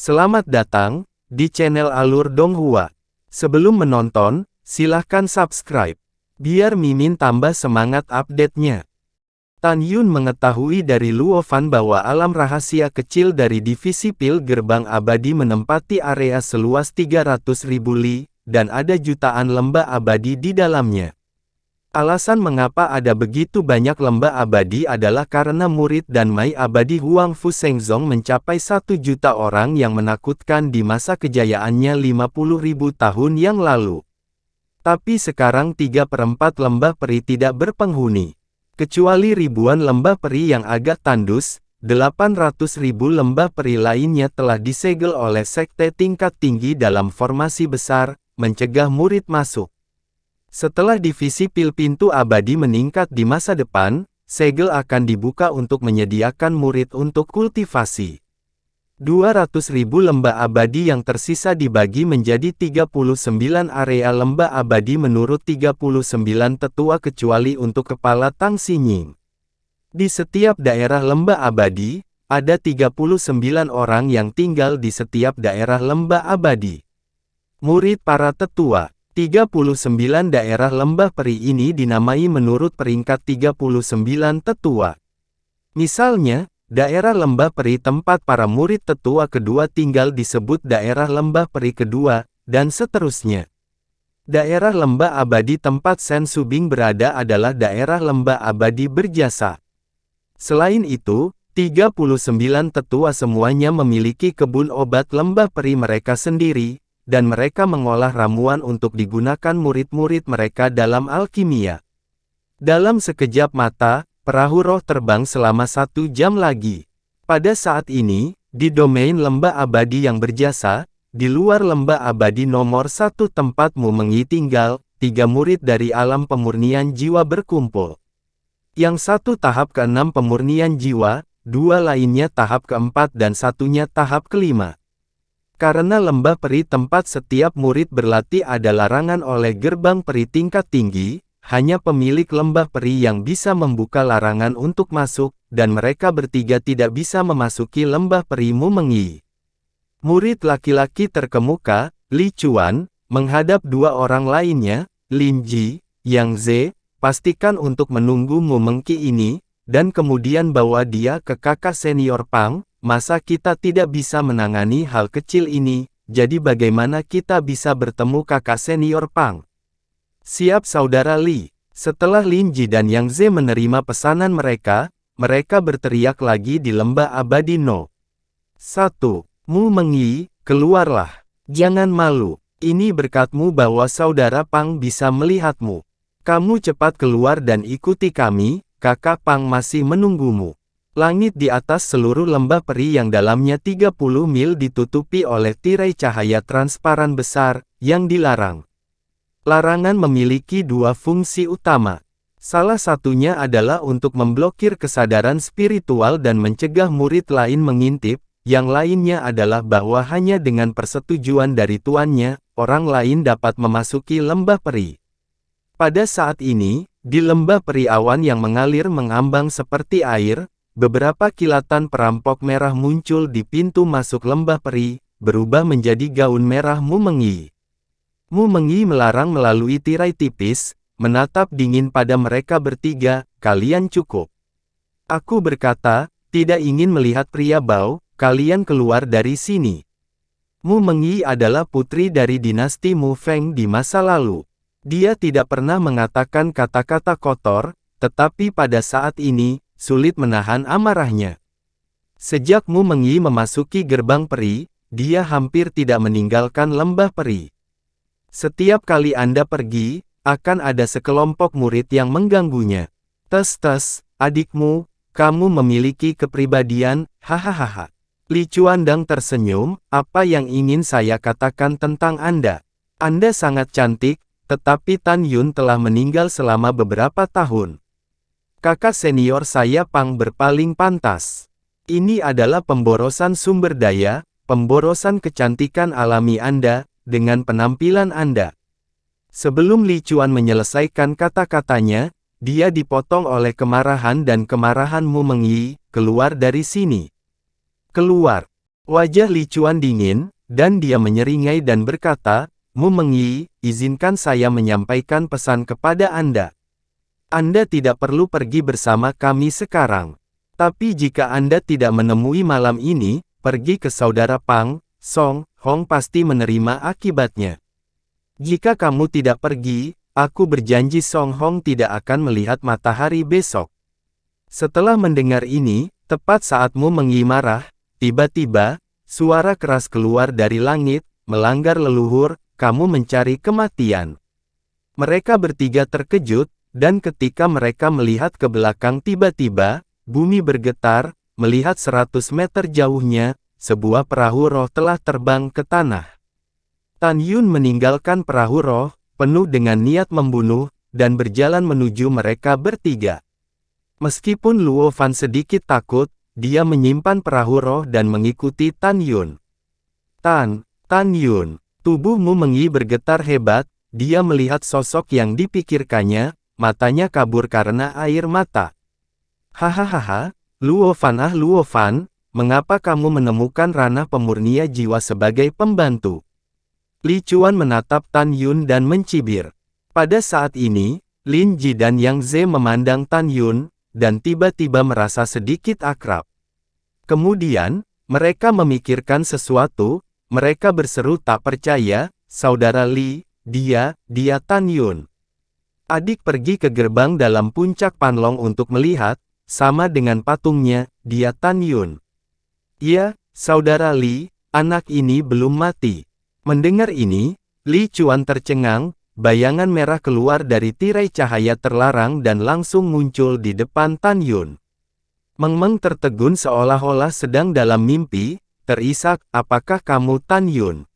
Selamat datang di channel Alur Donghua. Sebelum menonton, silahkan subscribe, biar Mimin tambah semangat update-nya. Tan Yun mengetahui dari Luo Fan bahwa alam rahasia kecil dari divisi pil gerbang abadi menempati area seluas 300.000 li, dan ada jutaan lembah abadi di dalamnya. Alasan mengapa ada begitu banyak lembah abadi adalah karena murid dan mai abadi Huang Fu Shengzong mencapai 1 juta orang yang menakutkan di masa kejayaannya 50.000 tahun yang lalu. Tapi sekarang 3/4 lembah peri tidak berpenghuni. Kecuali ribuan lembah peri yang agak tandus, 800.000 lembah peri lainnya telah disegel oleh sekte tingkat tinggi dalam formasi besar, mencegah murid masuk. Setelah divisi pil pintu abadi meningkat di masa depan, segel akan dibuka untuk menyediakan murid untuk kultivasi. 200.000 lembah abadi yang tersisa dibagi menjadi 39 area lembah abadi menurut 39 tetua kecuali untuk kepala Tang Xinying. Di setiap daerah lembah abadi, ada 39 orang yang tinggal di setiap daerah lembah abadi. Murid para tetua. 39 daerah lembah peri ini dinamai menurut peringkat 39 tetua. Misalnya, daerah lembah peri tempat para murid tetua kedua tinggal disebut daerah lembah peri kedua, dan seterusnya. Daerah lembah abadi tempat Sen Subing berada adalah daerah lembah abadi berjasa. Selain itu, 39 tetua semuanya memiliki kebun obat lembah peri mereka sendiri, dan mereka mengolah ramuan untuk digunakan murid-murid mereka dalam alkimia. Dalam sekejap mata, perahu roh terbang selama 1 jam lagi. Pada saat ini, di domain lembah abadi yang berjasa, di luar lembah abadi nomor 1 tempat Mu Mengyi tinggal, 3 murid dari alam pemurnian jiwa berkumpul. Yang satu tahap ke-6 pemurnian jiwa, 2 lainnya tahap ke-4 dan satunya tahap ke-5. Karena lembah peri tempat setiap murid berlatih ada larangan oleh gerbang peri tingkat tinggi, hanya pemilik lembah peri yang bisa membuka larangan untuk masuk, dan mereka bertiga tidak bisa memasuki lembah peri Mu Mengyi. Murid laki-laki terkemuka, Li Chuan, menghadap 2 orang lainnya, Lin Ji, Yang Ze, pastikan untuk menunggu Mu Mengki ini, dan kemudian bawa dia ke kakak senior Pang. Masa kita tidak bisa menangani hal kecil ini, jadi bagaimana kita bisa bertemu kakak senior Pang? Siap saudara Li. Setelah Lin Ji dan Yang Ze menerima pesanan mereka, mereka berteriak lagi di lembah abadi No. 1. Mu Mengyi, keluarlah. Jangan malu. Ini berkatmu bahwa saudara Pang bisa melihatmu. Kamu cepat keluar dan ikuti kami, kakak Pang masih menunggumu. Langit di atas seluruh lembah peri yang dalamnya 30 mil ditutupi oleh tirai cahaya transparan besar, yang dilarang. Larangan memiliki 2 fungsi utama. Salah satunya adalah untuk memblokir kesadaran spiritual dan mencegah murid lain mengintip, yang lainnya adalah bahwa hanya dengan persetujuan dari tuannya, orang lain dapat memasuki lembah peri. Pada saat ini, di lembah peri awan yang mengalir mengambang seperti air, beberapa kilatan perampok merah muncul di pintu masuk lembah peri, berubah menjadi gaun merah Mu Mengyi. Mu Mengyi melarang melalui tirai tipis, menatap dingin pada mereka bertiga, kalian cukup. Aku berkata, tidak ingin melihat pria bau, kalian keluar dari sini. Mu Mengyi adalah putri dari dinasti Mu Feng di masa lalu. Dia tidak pernah mengatakan kata-kata kotor, tetapi pada saat ini, sulit menahan amarahnya. Sejak Mu Mengyi memasuki gerbang peri, dia hampir tidak meninggalkan lembah peri. Setiap kali Anda pergi, akan ada sekelompok murid yang mengganggunya. Tes, adikmu, kamu memiliki kepribadian, hahaha. Li Chuandang tersenyum, apa yang ingin saya katakan tentang Anda? Anda sangat cantik, tetapi Tan Yun telah meninggal selama beberapa tahun. Kakak senior saya Pang berpaling pantas. Ini adalah pemborosan sumber daya, pemborosan kecantikan alami Anda, dengan penampilan Anda. Sebelum Li Chuan menyelesaikan kata-katanya, dia dipotong oleh kemarahan dan kemarahan Mu Mengyi, keluar dari sini. Keluar. Wajah Li Chuan dingin, dan dia menyeringai dan berkata, Mu Mengyi, izinkan saya menyampaikan pesan kepada Anda. Anda tidak perlu pergi bersama kami sekarang. Tapi jika Anda tidak menemui malam ini, pergi ke saudara Pang, Song Hong pasti menerima akibatnya. Jika kamu tidak pergi, aku berjanji Song Hong tidak akan melihat matahari besok. Setelah mendengar ini, tepat saat Mu Mengyi marah, tiba-tiba, suara keras keluar dari langit, melanggar leluhur, kamu mencari kematian. Mereka bertiga terkejut, dan ketika mereka melihat ke belakang tiba-tiba, bumi bergetar, melihat 100 meter jauhnya, sebuah perahu roh telah terbang ke tanah. Tan Yun meninggalkan perahu roh, penuh dengan niat membunuh, dan berjalan menuju mereka bertiga. Meskipun Luo Fan sedikit takut, dia menyimpan perahu roh dan mengikuti Tan Yun. Tan Yun, tubuh Mu Mengyi bergetar hebat, dia melihat sosok yang dipikirkannya, matanya kabur karena air mata. Hahaha, Luo Fan, mengapa kamu menemukan ranah pemurnia jiwa sebagai pembantu? Li Chuan menatap Tan Yun dan mencibir. Pada saat ini, Lin Ji dan Yang Ze memandang Tan Yun, dan tiba-tiba merasa sedikit akrab. Kemudian, mereka memikirkan sesuatu, mereka berseru tak percaya, Saudara Li, dia Tan Yun. Adik pergi ke gerbang dalam puncak Panlong untuk melihat, sama dengan patungnya, dia Tan Yun. Ya, Saudara Li, anak ini belum mati. Mendengar ini, Li Chuan tercengang, bayangan merah keluar dari tirai cahaya terlarang dan langsung muncul di depan Tan Yun. Meng Meng tertegun seolah-olah sedang dalam mimpi, terisak, apakah kamu Tan Yun?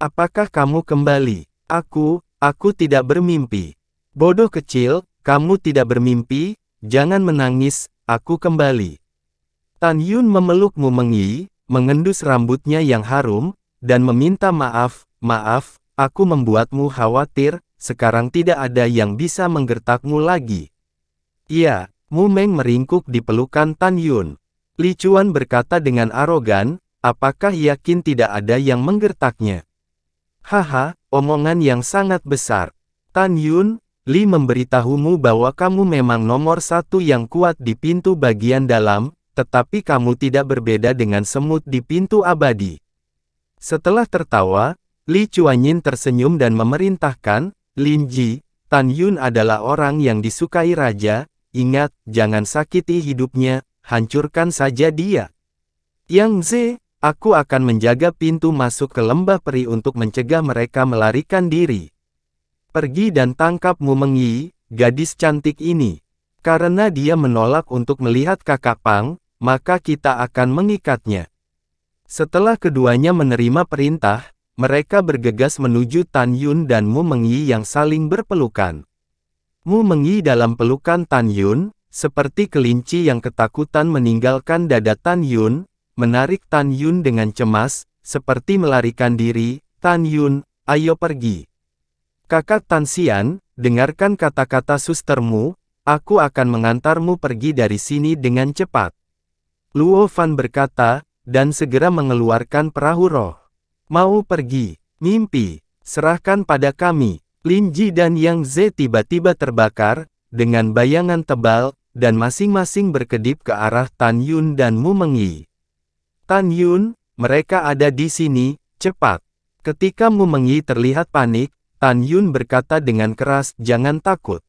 Apakah kamu kembali? Aku tidak bermimpi. Bodoh kecil, kamu tidak bermimpi, jangan menangis, aku kembali. Tan Yun memeluk Mu Mengyi, mengendus rambutnya yang harum, dan meminta maaf, aku membuatmu khawatir, sekarang tidak ada yang bisa menggertakmu lagi. Iya, Mu Meng meringkuk di pelukan Tan Yun. Li Chuan berkata dengan arogan, apakah yakin tidak ada yang menggertaknya? Haha, omongan yang sangat besar. Tan Yun, Li memberitahumu bahwa kamu memang nomor satu yang kuat di pintu bagian dalam, tetapi kamu tidak berbeda dengan semut di pintu abadi. Setelah tertawa, Li Chuanyin tersenyum dan memerintahkan, Lin Ji, Tan Yun adalah orang yang disukai raja, ingat, jangan sakiti hidupnya, hancurkan saja dia. Yang Ze, aku akan menjaga pintu masuk ke lembah peri untuk mencegah mereka melarikan diri. Pergi dan tangkap Mu Mengyi, gadis cantik ini. Karena dia menolak untuk melihat kakak Pang, maka kita akan mengikatnya. Setelah keduanya menerima perintah, mereka bergegas menuju Tan Yun dan Mu Mengyi yang saling berpelukan. Mu Mengyi dalam pelukan Tan Yun, seperti kelinci yang ketakutan meninggalkan dada Tan Yun, menarik Tan Yun dengan cemas, seperti melarikan diri, Tan Yun, ayo pergi. Kakak Tan Xian, dengarkan kata-kata sustermu, aku akan mengantarmu pergi dari sini dengan cepat. Luo Fan berkata, dan segera mengeluarkan perahu roh. Mau pergi, mimpi, serahkan pada kami. Lin Ji dan Yang Ze tiba-tiba terbakar, dengan bayangan tebal, dan masing-masing berkedip ke arah Tan Yun dan Mu Mengyi. Tan Yun, mereka ada di sini, cepat. Ketika Mu Mengyi terlihat panik, Tan Yun berkata dengan keras, jangan takut.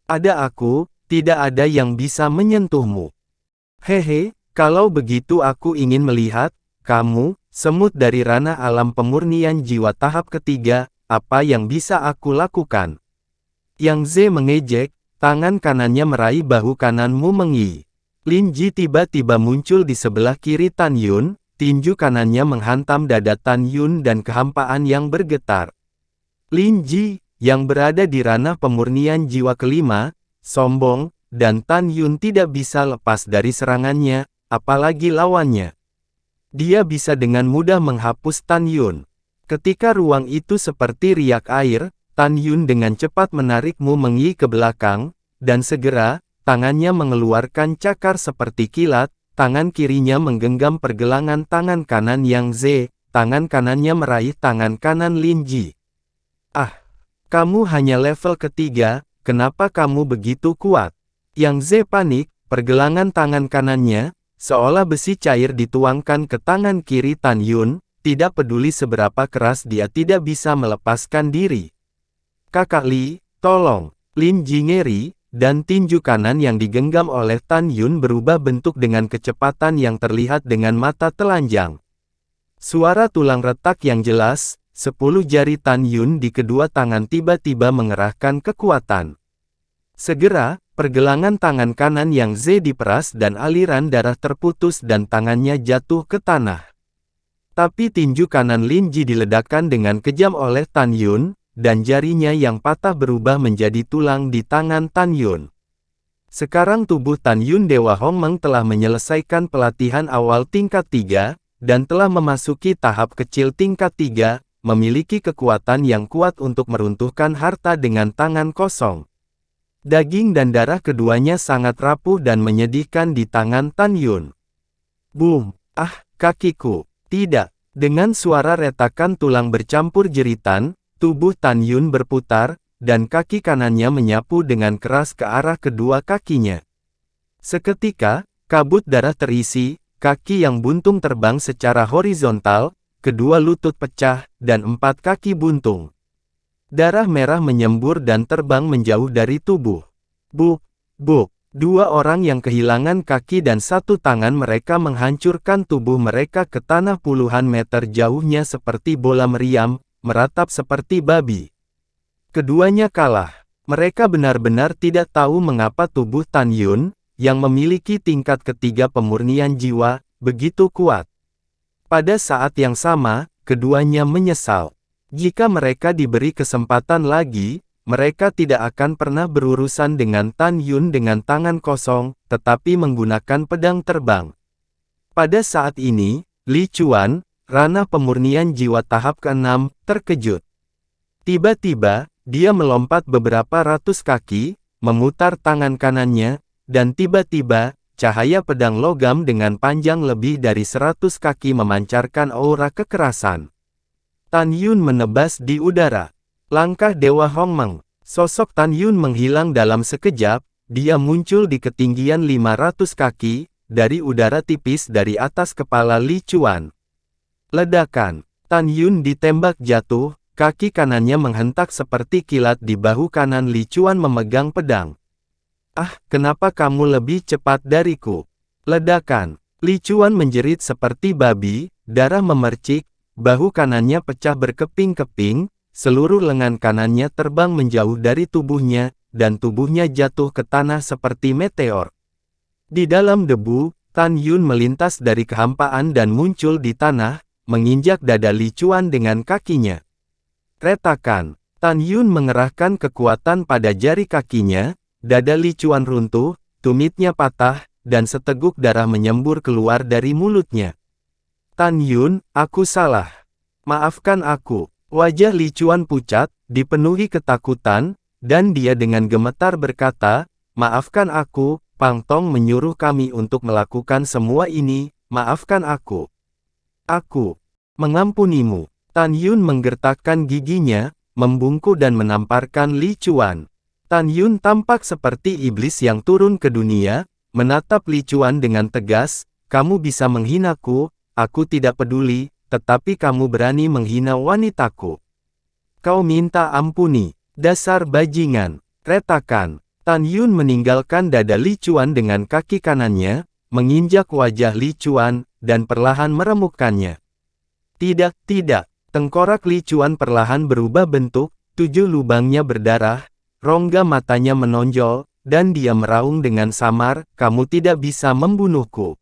Ada aku, tidak ada yang bisa menyentuhmu. Hehe, kalau begitu aku ingin melihat, kamu, semut dari ranah alam pemurnian jiwa tahap ketiga, apa yang bisa aku lakukan? Yang Ze mengejek, tangan kanannya meraih bahu kanan Mu Mengyi. Lin Ji tiba-tiba muncul di sebelah kiri Tan Yun, tinju kanannya menghantam dada Tan Yun dan kehampaan yang bergetar. Lin Ji, yang berada di ranah pemurnian jiwa kelima, sombong, dan Tan Yun tidak bisa lepas dari serangannya, apalagi lawannya. Dia bisa dengan mudah menghapus Tan Yun. Ketika ruang itu seperti riak air, Tan Yun dengan cepat menarik Mu Mengyi ke belakang, dan segera, tangannya mengeluarkan cakar seperti kilat, tangan kirinya menggenggam pergelangan tangan kanan Yang Ze, tangan kanannya meraih tangan kanan Lin Ji. Ah, kamu hanya level ketiga, kenapa kamu begitu kuat? Yang Ze panik, pergelangan tangan kanannya, seolah besi cair dituangkan ke tangan kiri Tan Yun, tidak peduli seberapa keras dia tidak bisa melepaskan diri. Kakak Li, tolong! Lin Ji ngeri, dan tinju kanan yang digenggam oleh Tan Yun berubah bentuk dengan kecepatan yang terlihat dengan mata telanjang. Suara tulang retak yang jelas, 10 jari Tan Yun di kedua tangan tiba-tiba mengerahkan kekuatan. Segera, pergelangan tangan kanan Yang Ze diperas dan aliran darah terputus dan tangannya jatuh ke tanah. Tapi tinju kanan Lin Ji diledakkan dengan kejam oleh Tan Yun, dan jarinya yang patah berubah menjadi tulang di tangan Tan Yun. Sekarang tubuh Tan Yun Dewa Hongmeng telah menyelesaikan pelatihan awal tingkat 3, dan telah memasuki tahap kecil tingkat 3, memiliki kekuatan yang kuat untuk meruntuhkan harta dengan tangan kosong. Daging dan darah keduanya sangat rapuh dan menyedihkan di tangan Tan Yun. Boom! Ah, kakiku! Tidak! Dengan suara retakan tulang bercampur jeritan, tubuh Tan Yun berputar, dan kaki kanannya menyapu dengan keras ke arah kedua kakinya. Seketika, kabut darah terisi, kaki yang buntung terbang secara horizontal, kedua lutut pecah, dan 4 kaki buntung. Darah merah menyembur dan terbang menjauh dari tubuh. Buk! Buk! 2 orang yang kehilangan kaki dan 1 tangan mereka menghancurkan tubuh mereka ke tanah puluhan meter jauhnya seperti bola meriam, meratap seperti babi. Keduanya kalah. Mereka benar-benar tidak tahu mengapa tubuh Tan Yun, yang memiliki tingkat ketiga pemurnian jiwa, begitu kuat. Pada saat yang sama, keduanya menyesal. Jika mereka diberi kesempatan lagi, mereka tidak akan pernah berurusan dengan Tan Yun dengan tangan kosong, tetapi menggunakan pedang terbang. Pada saat ini, Li Chuan, ranah pemurnian jiwa tahap ke-6, terkejut. Tiba-tiba, dia melompat beberapa ratus kaki, memutar tangan kanannya, dan tiba-tiba, cahaya pedang logam dengan panjang lebih dari 100 kaki memancarkan aura kekerasan. Tan Yun menebas di udara. Langkah Dewa Hongmeng. Sosok Tan Yun menghilang dalam sekejap, dia muncul di ketinggian 500 kaki, dari udara tipis dari atas kepala Li Chuan. Ledakan. Tan Yun ditembak jatuh, kaki kanannya menghentak seperti kilat di bahu kanan Li Chuan memegang pedang. Ah, kenapa kamu lebih cepat dariku? Ledakan. Li Chuan menjerit seperti babi, darah memercik, bahu kanannya pecah berkeping-keping, seluruh lengan kanannya terbang menjauh dari tubuhnya, dan tubuhnya jatuh ke tanah seperti meteor. Di dalam debu, Tan Yun melintas dari kehampaan dan muncul di tanah, menginjak dada Li Chuan dengan kakinya. Retakan. Tan Yun mengerahkan kekuatan pada jari kakinya, dada Li Chuan runtuh, tumitnya patah, dan seteguk darah menyembur keluar dari mulutnya. Tan Yun, aku salah. Maafkan aku. Wajah Li Chuan pucat, dipenuhi ketakutan, dan dia dengan gemetar berkata, maafkan aku, Pang Tong menyuruh kami untuk melakukan semua ini, maafkan aku. Aku mengampunimu. Tan Yun menggertakkan giginya, membungkuk dan menamparkan Li Chuan. Tan Yun tampak seperti iblis yang turun ke dunia, menatap Li Chuan dengan tegas, kamu bisa menghinaku, aku tidak peduli, tetapi kamu berani menghina wanitaku. Kau minta ampuni, dasar bajingan. Retakan. Tan Yun meninggalkan dada Li Chuan dengan kaki kanannya, menginjak wajah Li Chuan, dan perlahan meremukkannya. Tidak, tidak. Tengkorak Li Chuan perlahan berubah bentuk, 7 lubangnya berdarah, rongga matanya menonjol, dan dia meraung dengan samar, kamu tidak bisa membunuhku.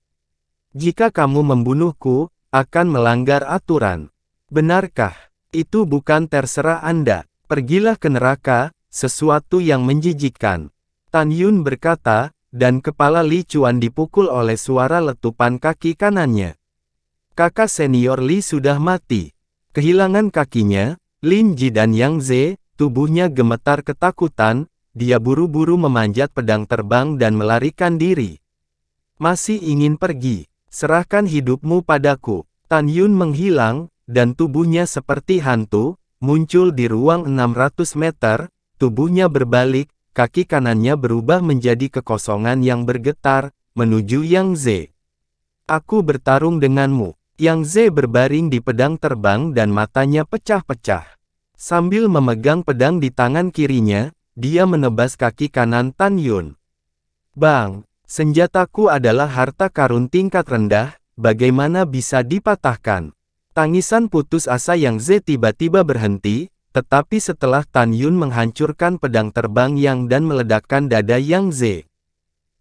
Jika kamu membunuhku, akan melanggar aturan. Benarkah? Itu bukan terserah Anda. Pergilah ke neraka, sesuatu yang menjijikkan. Tan Yun berkata, dan kepala Li Chuan dipukul oleh suara letupan kaki kanannya. Kakak senior Li sudah mati. Kehilangan kakinya, Lin Ji dan Yang Ze, tubuhnya gemetar ketakutan, dia buru-buru memanjat pedang terbang dan melarikan diri. Masih ingin pergi? Serahkan hidupmu padaku. Tan Yun menghilang, dan tubuhnya seperti hantu, muncul di ruang 600 meter, tubuhnya berbalik, kaki kanannya berubah menjadi kekosongan yang bergetar, menuju Yang Ze. Aku bertarung denganmu. Yang Ze berbaring di pedang terbang dan matanya pecah-pecah. Sambil memegang pedang di tangan kirinya, dia menebas kaki kanan Tan Yun. Bang, senjataku adalah harta karun tingkat rendah, bagaimana bisa dipatahkan? Tangisan putus asa Yang Ze tiba-tiba berhenti, tetapi setelah Tan Yun menghancurkan pedang terbang Yang dan meledakkan dada Yang Ze,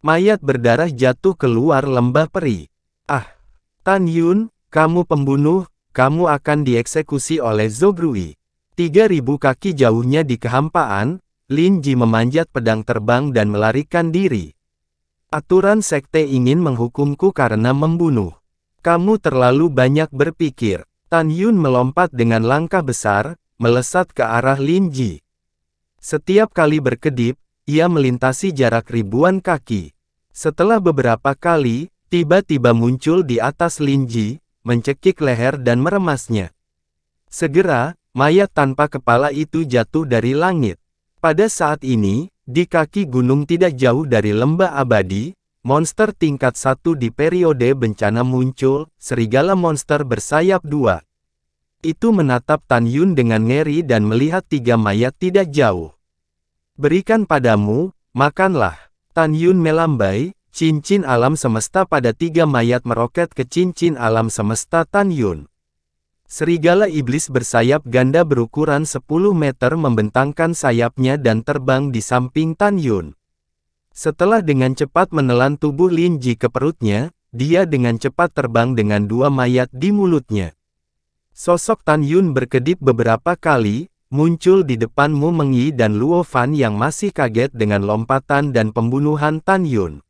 mayat berdarah jatuh keluar lembah peri. Ah! Tan Yun, kamu pembunuh, kamu akan dieksekusi oleh Zogrui. 3000 kaki jauhnya di kehampaan, Lin Ji memanjat pedang terbang dan melarikan diri. Aturan sekte ingin menghukumku karena membunuh. Kamu terlalu banyak berpikir. Tan Yun melompat dengan langkah besar, melesat ke arah Lin Ji. Setiap kali berkedip, ia melintasi jarak ribuan kaki. Setelah beberapa kali, tiba-tiba muncul di atas Lin Ji, mencekik leher dan meremasnya. Segera, mayat tanpa kepala itu jatuh dari langit. Pada saat ini, di kaki gunung tidak jauh dari lembah abadi, monster tingkat 1 di periode bencana muncul, serigala monster bersayap 2. Itu menatap Tan Yun dengan ngeri dan melihat 3 mayat tidak jauh. Berikan padamu, makanlah. Tan Yun melambai, cincin alam semesta pada 3 mayat meroket ke cincin alam semesta Tan Yun. Serigala iblis bersayap ganda berukuran 10 meter membentangkan sayapnya dan terbang di samping Tan Yun. Setelah dengan cepat menelan tubuh Lin Ji ke perutnya, dia dengan cepat terbang dengan 2 mayat di mulutnya. Sosok Tan Yun berkedip beberapa kali, muncul di depan Mu Mengyi dan Luo Fan yang masih kaget dengan lompatan dan pembunuhan Tan Yun.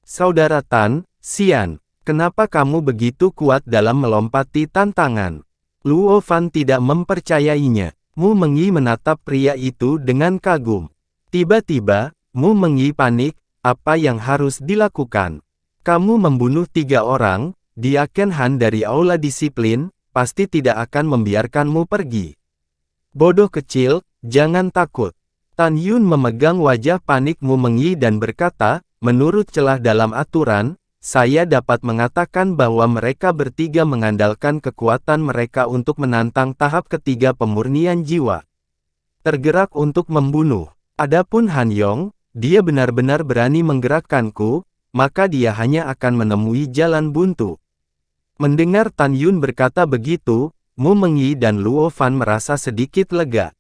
Saudara Tan, Xian, kenapa kamu begitu kuat dalam melompati tantangan? Luo Fan tidak mempercayainya. Mu Mengyi menatap pria itu dengan kagum. Tiba-tiba, Mu Mengyi panik, apa yang harus dilakukan? Kamu membunuh 3 orang, dia Ken Han dari Aula Disiplin, pasti tidak akan membiarkanmu pergi. Bodoh kecil, jangan takut. Tan Yun memegang wajah panik Mu Mengyi dan berkata, menurut celah dalam aturan, saya dapat mengatakan bahwa mereka bertiga mengandalkan kekuatan mereka untuk menantang tahap ketiga pemurnian jiwa. Tergerak untuk membunuh. Adapun Han Yong, dia benar-benar berani menggerakkanku, maka dia hanya akan menemui jalan buntu. Mendengar Tan Yun berkata begitu, Mu Mengyi dan Luo Fan merasa sedikit lega.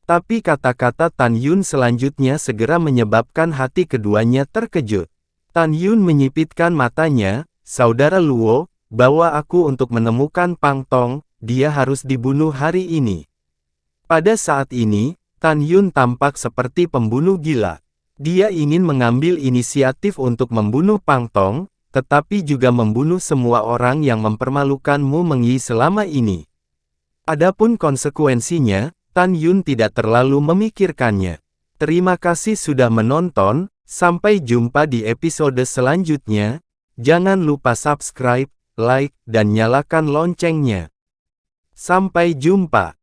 Tapi kata-kata Tan Yun selanjutnya segera menyebabkan hati keduanya terkejut. Tan Yun menyipitkan matanya, Saudara Luo, bawa aku untuk menemukan Pang Tong, dia harus dibunuh hari ini. Pada saat ini, Tan Yun tampak seperti pembunuh gila. Dia ingin mengambil inisiatif untuk membunuh Pang Tong, tetapi juga membunuh semua orang yang mempermalukan Mu Mengyi selama ini. Adapun konsekuensinya, Tan Yun tidak terlalu memikirkannya. Terima kasih sudah menonton, sampai jumpa di episode selanjutnya. Jangan lupa subscribe, like, dan nyalakan loncengnya. Sampai jumpa.